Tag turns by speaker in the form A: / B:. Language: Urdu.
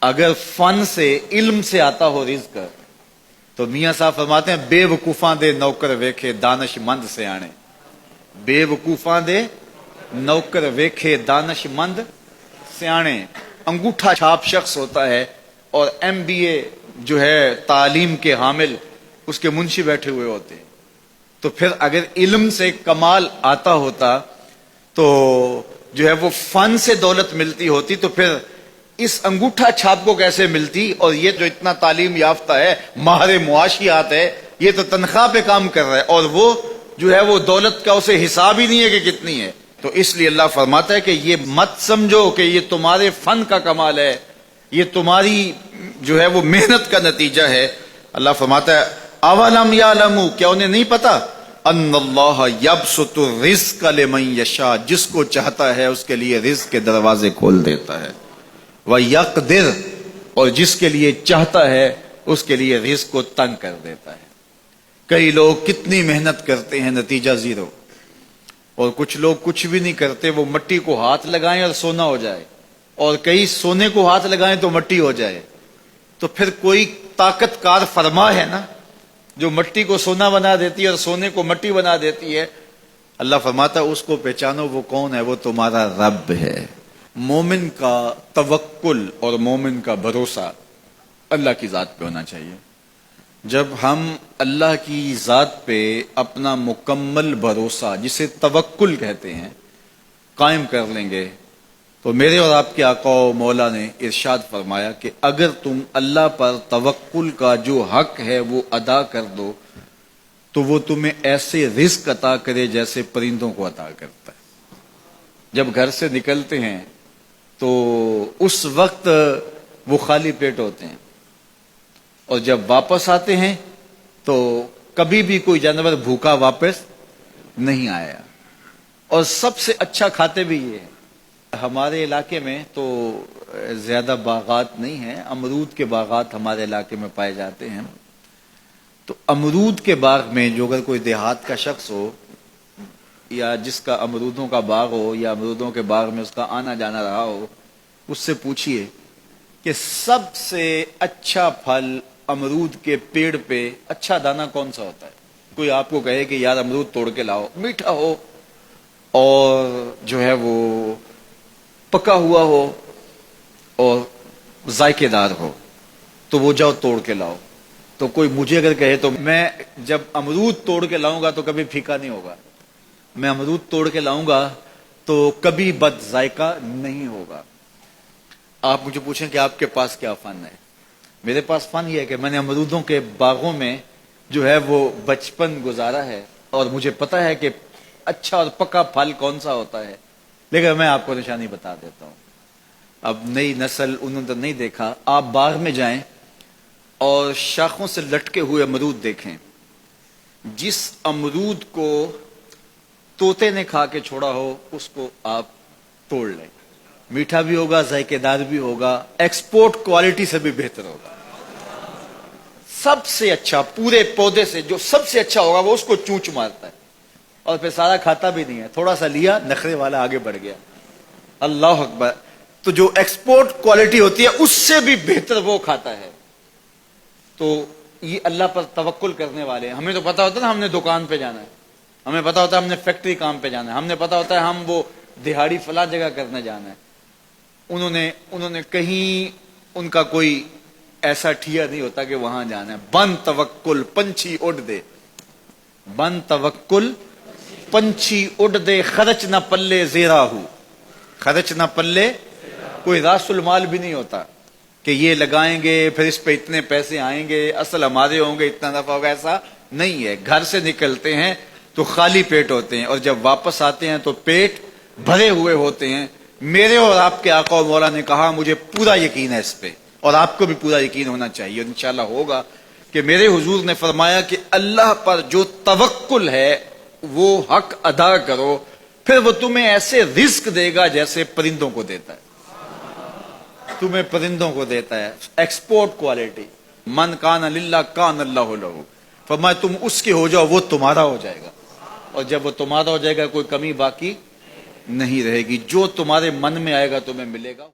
A: اگر فن سے علم سے آتا ہو رزق تو میاں صاحب فرماتے ہیں بے وقوفاں دے نوکر ویکھے دانش مند سے آنے. بے وقوفاں دے نوکر ویکھے دانش مند سیانے. انگوٹھا چھاپ شخص ہوتا ہے اور MBA جو ہے تعلیم کے حامل اس کے منشی بیٹھے ہوئے ہوتے ہیں. تو پھر اگر علم سے کمال آتا ہوتا تو جو ہے وہ فن سے دولت ملتی ہوتی تو پھر اس انگوٹھا چھاپ کو کیسے ملتی. اور یہ جو اتنا تعلیم یافتہ ہے ماہر معاشیات ہے یہ تو تنخواہ پہ کام کر رہا ہے اور وہ جو ہے وہ دولت کا اسے حساب ہی نہیں ہے کہ کتنی ہے. تو اس لیے اللہ فرماتا ہے کہ یہ مت سمجھو کہ یہ تمہارے فن کا کمال ہے, یہ تمہاری جو ہے وہ محنت کا نتیجہ ہے. اللہ فرماتا ہے اولم یعلموا, کیا انہیں نہیں پتا, ان اللہ یبسط الرزق لمن یشاء, جس کو چاہتا ہے اس کے لیے رزق کے دروازے کھول دیتا ہے, وَيَقْدِرْ, اور جس کے لیے چاہتا ہے اس کے لیے رزق کو تنگ کر دیتا ہے. کئی لوگ کتنی محنت کرتے ہیں نتیجہ زیرو, اور کچھ لوگ کچھ بھی نہیں کرتے, وہ مٹی کو ہاتھ لگائیں اور سونا ہو جائے, اور کئی سونے کو ہاتھ لگائیں تو مٹی ہو جائے. تو پھر کوئی طاقت کار فرما ہے نا جو مٹی کو سونا بنا دیتی ہے اور سونے کو مٹی بنا دیتی ہے. اللہ فرماتا ہے اس کو پہچانو, وہ کون ہے, وہ تمہارا رب ہے. مومن کا توکل اور مومن کا بھروسہ اللہ کی ذات پہ ہونا چاہیے. جب ہم اللہ کی ذات پہ اپنا مکمل بھروسہ جسے توکل کہتے ہیں قائم کر لیں گے تو میرے اور آپ کے آقا و مولا نے ارشاد فرمایا کہ اگر تم اللہ پر توکل کا جو حق ہے وہ ادا کر دو تو وہ تمہیں ایسے رزق عطا کرے جیسے پرندوں کو عطا کرتا ہے. جب گھر سے نکلتے ہیں تو اس وقت وہ خالی پیٹ ہوتے ہیں, اور جب واپس آتے ہیں تو کبھی بھی کوئی جانور بھوکا واپس نہیں آیا, اور سب سے اچھا کھاتے بھی یہ ہیں. ہمارے علاقے میں تو زیادہ باغات نہیں ہیں, امرود کے باغات ہمارے علاقے میں پائے جاتے ہیں. تو امرود کے باغ میں جو اگر کوئی دیہات کا شخص ہو یا جس کا امرودوں کا باغ ہو یا امرودوں کے باغ میں اس کا آنا جانا رہا ہو, اس سے پوچھئے کہ سب سے اچھا پھل امرود کے پیڑ پہ اچھا دانہ کون سا ہوتا ہے. کوئی آپ کو کہے کہ یار امرود توڑ کے لاؤ, میٹھا ہو اور جو ہے وہ پکا ہوا ہو اور ذائقے دار ہو تو وہ جاؤ توڑ کے لاؤ. تو کوئی مجھے اگر کہے تو میں جب امرود توڑ کے لاؤں گا تو کبھی پھیکا نہیں ہوگا, میں امرود توڑ کے لاؤں گا تو کبھی بد ذائقہ نہیں ہوگا. آپ مجھے پوچھیں کہ آپ کے پاس کیا فن ہے. میرے پاس فن یہ ہے کہ میں نے امرودوں کے باغوں میں جو ہے وہ بچپن گزارا ہے اور مجھے پتا ہے کہ اچھا اور پکا پھل کون سا ہوتا ہے. لیکن میں آپ کو نشانی بتا دیتا ہوں, اب نئی نسل انہوں نے نہیں دیکھا, آپ باغ میں جائیں اور شاخوں سے لٹکے ہوئے امرود دیکھیں. جس امرود کو طوطے نے کھا کے چھوڑا ہو اس کو آپ توڑ لیں, میٹھا بھی ہوگا, ذائقے دار بھی ہوگا, ایکسپورٹ کوالٹی سے بھی بہتر ہوگا. سب سے اچھا پورے پودے سے جو سب سے اچھا ہوگا وہ اس کو چونچ مارتا ہے اور پھر سارا کھاتا بھی نہیں ہے, تھوڑا سا لیا, نخرے والا آگے بڑھ گیا. اللہ اکبر. تو جو ایکسپورٹ کوالٹی ہوتی ہے اس سے بھی بہتر وہ کھاتا ہے. تو یہ اللہ پر توکل کرنے والے ہیں. ہمیں تو پتا ہوتا ہے نا ہم نے دکان پہ جانا ہے, ہمیں پتا ہوتا ہے ہم نے فیکٹری کام پہ جانا ہے, ہم نے پتا ہوتا ہے ہم وہ دہاڑی فلاں جگہ کرنے جانا ہے. انہوں نے کہیں ان کا کوئی ایسا ٹھیا نہیں ہوتا کہ وہاں جانا ہے. بن توکل پنچھی اڑ دے, بن توکل پنچھی اڑ دے, خرچ نہ پلے زیرا ہو, خرچ نہ پلے, کوئی راس المال بھی نہیں ہوتا کہ یہ لگائیں گے پھر اس پہ اتنے پیسے آئیں گے, اصل ہمارے ہوں گے, اتنا نفع ہوگا, ایسا نہیں ہے. گھر سے نکلتے ہیں تو خالی پیٹ ہوتے ہیں اور جب واپس آتے ہیں تو پیٹ بھرے ہوئے ہوتے ہیں. میرے اور آپ کے آقا و مولا نے کہا مجھے پورا یقین ہے اس پہ, اور آپ کو بھی پورا یقین ہونا چاہیے, اور انشاءاللہ ہوگا, کہ میرے حضور نے فرمایا کہ اللہ پر جو توکل ہے وہ حق ادا کرو, پھر وہ تمہیں ایسے رزق دے گا جیسے پرندوں کو دیتا ہے. تمہیں پرندوں کو دیتا ہے, ایکسپورٹ کوالٹی. من کان للہ کان اللہ لہ, فرمایا تم اس کے ہو جاؤ وہ تمہارا ہو جائے گا, اور جب وہ تمہارا ہو جائے گا کوئی کمی باقی نہیں رہے گی. جو تمہارے من میں آئے گا تمہیں ملے گا.